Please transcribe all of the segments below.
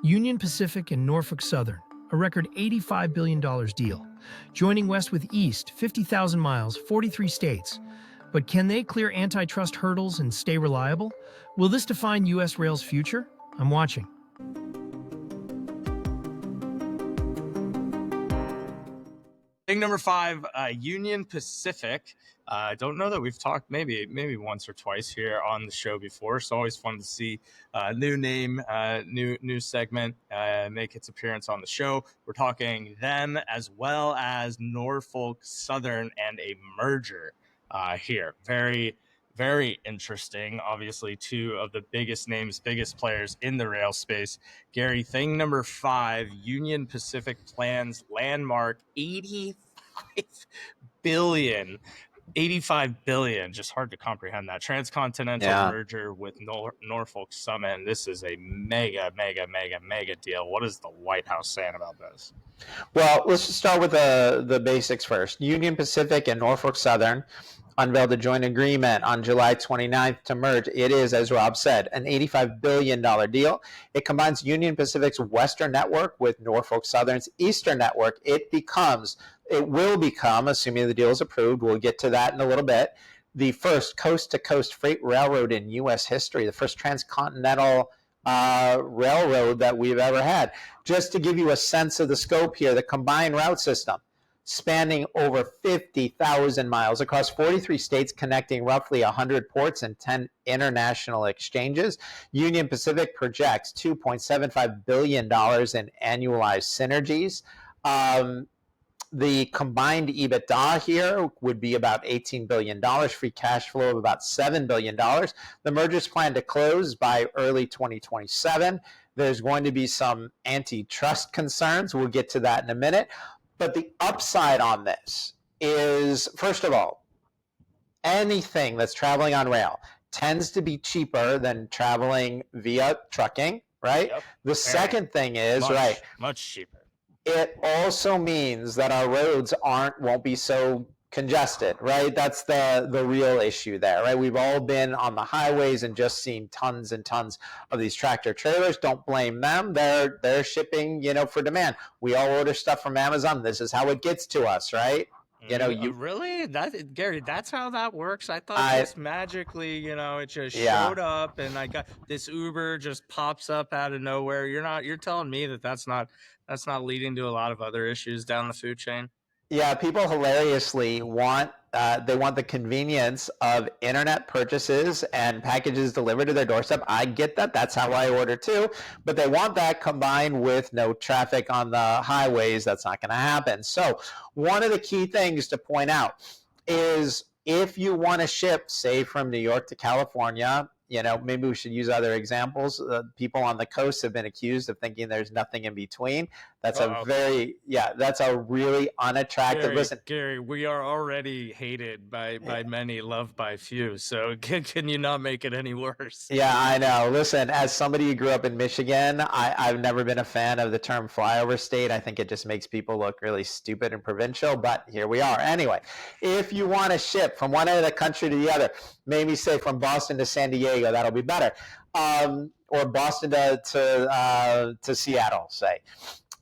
Union Pacific and Norfolk Southern, a record $85 billion deal. Joining west with east, 50,000 miles, 43 states. But can they clear antitrust hurdles and stay reliable? Will this define U.S. rail's future? I'm watching. Thing number 5, Union Pacific. I don't know that we've talked maybe once or twice here on the show before. It's always fun to see a new name, new segment make its appearance on the show. We're talking them as well as Norfolk Southern and a merger here. Very, very interesting. Obviously, two of the biggest names, biggest players in the rail space. Gary, thing number 5, Union Pacific plans landmark 85 billion. 85 billion, just hard to comprehend that. Transcontinental merger with Norfolk Southern. This is a mega deal. What is the White House saying about this? Well, let's just start with the basics first. Union Pacific and Norfolk Southern unveiled a joint agreement on July 29th to merge. It is, as Rob said, an $85 billion deal. It combines Union Pacific's Western network with Norfolk Southern's Eastern network. It will become, assuming the deal is approved, we'll get to that in a little bit, the first coast-to-coast freight railroad in U.S. history, the first transcontinental railroad that we've ever had. Just to give you a sense of the scope here, the combined route system spanning over 50,000 miles across 43 states, connecting roughly 100 ports and 10 international exchanges. Union Pacific projects $2.75 billion in annualized synergies. The combined EBITDA here would be about $18 billion, free cash flow of about $7 billion. The merger is planned to close by early 2027. There's going to be some antitrust concerns. We'll get to that in a minute. But the upside on this is, first of all, anything that's traveling on rail tends to be cheaper than traveling via trucking, right? Yep. The second thing is, much cheaper. It also means that our roads won't be so congested, right? That's the real issue there, right? We've all been on the highways and just seen tons and tons of these tractor trailers. Don't blame them. They're shipping, for demand. We all order stuff from Amazon. This is how it gets to us, right? Really? Gary, that's how that works? I thought just magically, it just showed up and I got this Uber just pops up out of nowhere. You're telling me that's not leading to a lot of other issues down the food chain? Yeah, people hilariously want the convenience of internet purchases and packages delivered to their doorstep. I get that. That's how I order too. But they want that combined with no traffic on the highways. That's not going to happen. So one of the key things to point out is if you want to ship, say, from New York to California, maybe we should use other examples. People on the coast have been accused of thinking there's nothing in between. That's that's a really unattractive. Gary, we are already hated by many, loved by few. So can you not make it any worse? Yeah, I know. Listen, as somebody who grew up in Michigan, I've never been a fan of the term flyover state. I think it just makes people look really stupid and provincial, but here we are. Anyway, if you want to ship from one end of the country to the other, maybe say from Boston to San Diego, that'll be better. Or Boston to Seattle, say.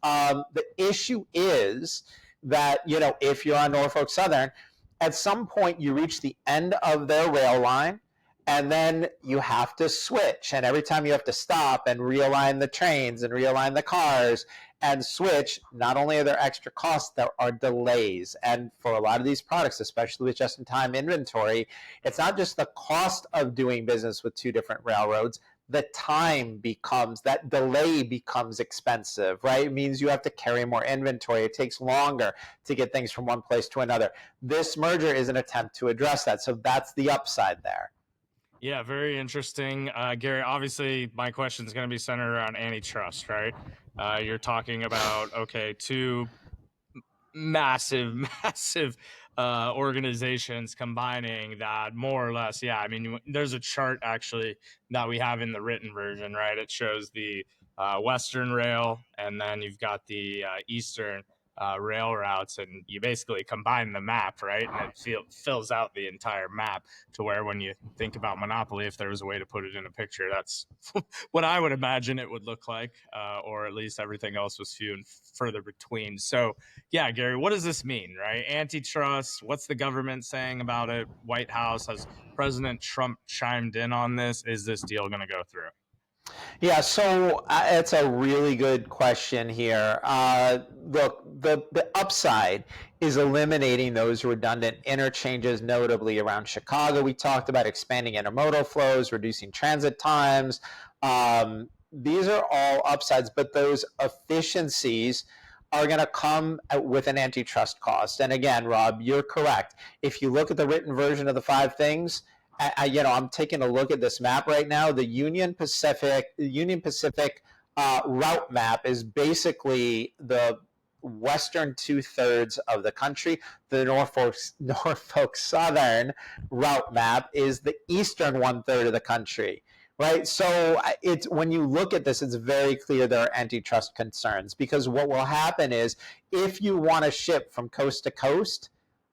The issue is that, if you're on Norfolk Southern, at some point you reach the end of their rail line and then you have to switch. And every time you have to stop and realign the trains and realign the cars and switch, not only are there extra costs, there are delays. And for a lot of these products, especially with just-in-time inventory, it's not just the cost of doing business with two different railroads. The that delay becomes expensive, right? It means you have to carry more inventory. It takes longer to get things from one place to another. This merger is an attempt to address that. So that's the upside there. Yeah, very interesting. Gary, obviously my question is going to be centered around antitrust, right? You're talking about, two massive organizations combining that more or less. Yeah, I mean, there's a chart actually that we have in the written version, right? It shows the Western rail and then you've got the Eastern rail routes, and you basically combine the map, right? And it fills out the entire map to where when you think about monopoly, if there was a way to put it in a picture, that's what I would imagine it would look like, or at least everything else was few and further between. So yeah, Gary, what does this mean, right? Antitrust, what's the government saying about it? White House, has President Trump chimed in on this? Is this deal going to go through? Yeah, so it's a really good question here. Look, the upside is eliminating those redundant interchanges, notably around Chicago. We talked about expanding intermodal flows, reducing transit times. These are all upsides, but those efficiencies are going to come with an antitrust cost. And again, Rob, you're correct. If you look at the written version of the 5 things, I'm taking a look at this map right now. The Union Pacific route map is basically the western 2/3 of the country. The Norfolk Southern route map is the eastern 1/3 of the country. Right, so it's when you look at this, it's very clear there are antitrust concerns, because what will happen is if you want to ship from coast to coast,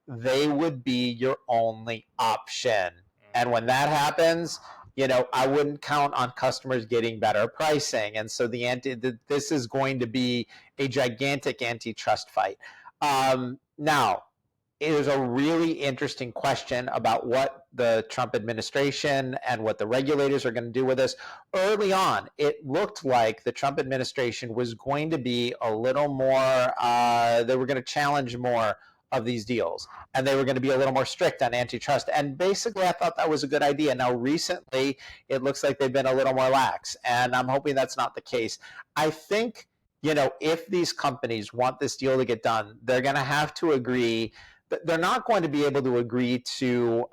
they would be your only option. And when that happens, I wouldn't count on customers getting better pricing. And so this is going to be a gigantic antitrust fight. Now, it is a really interesting question about what the Trump administration and what the regulators are going to do with this. Early on, it looked like the Trump administration was going to be a little more, they were going to challenge more of these deals, and they were going to be a little more strict on antitrust. And basically, I thought that was a good idea. Now, recently, it looks like they've been a little more lax, and I'm hoping that's not the case. I think, if these companies want this deal to get done, they're going to have to agree. They're not going to be able to agree to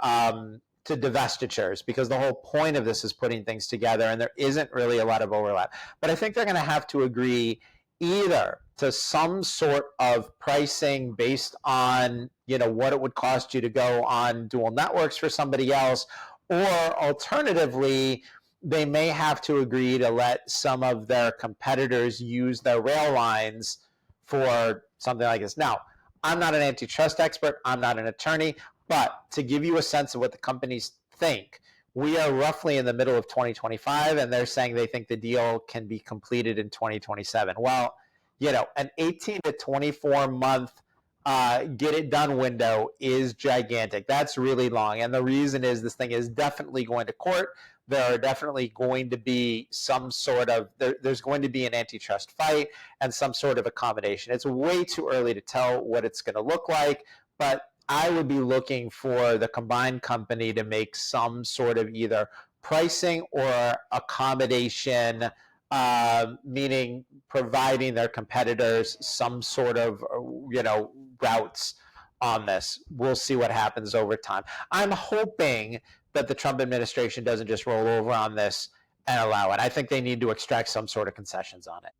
divestitures, because the whole point of this is putting things together, and there isn't really a lot of overlap. But I think they're going to have to agree either to some sort of pricing based on what it would cost you to go on dual networks for somebody else, or alternatively, they may have to agree to let some of their competitors use their rail lines for something like this. Now, I'm not an antitrust expert, I'm not an attorney, but to give you a sense of what the companies think, we are roughly in the middle of 2025, and they're saying they think the deal can be completed in 2027. Well, an 18 to 24 month get it done window is gigantic. That's really long. And the reason is this thing is definitely going to court. There are definitely going to be some sort of, there's going to be an antitrust fight and some sort of accommodation. It's way too early to tell what it's going to look like, but I would be looking for the combined company to make some sort of either pricing or accommodation, meaning providing their competitors some sort of, routes on this. We'll see what happens over time. I'm hoping that the Trump administration doesn't just roll over on this and allow it. I think they need to extract some sort of concessions on it.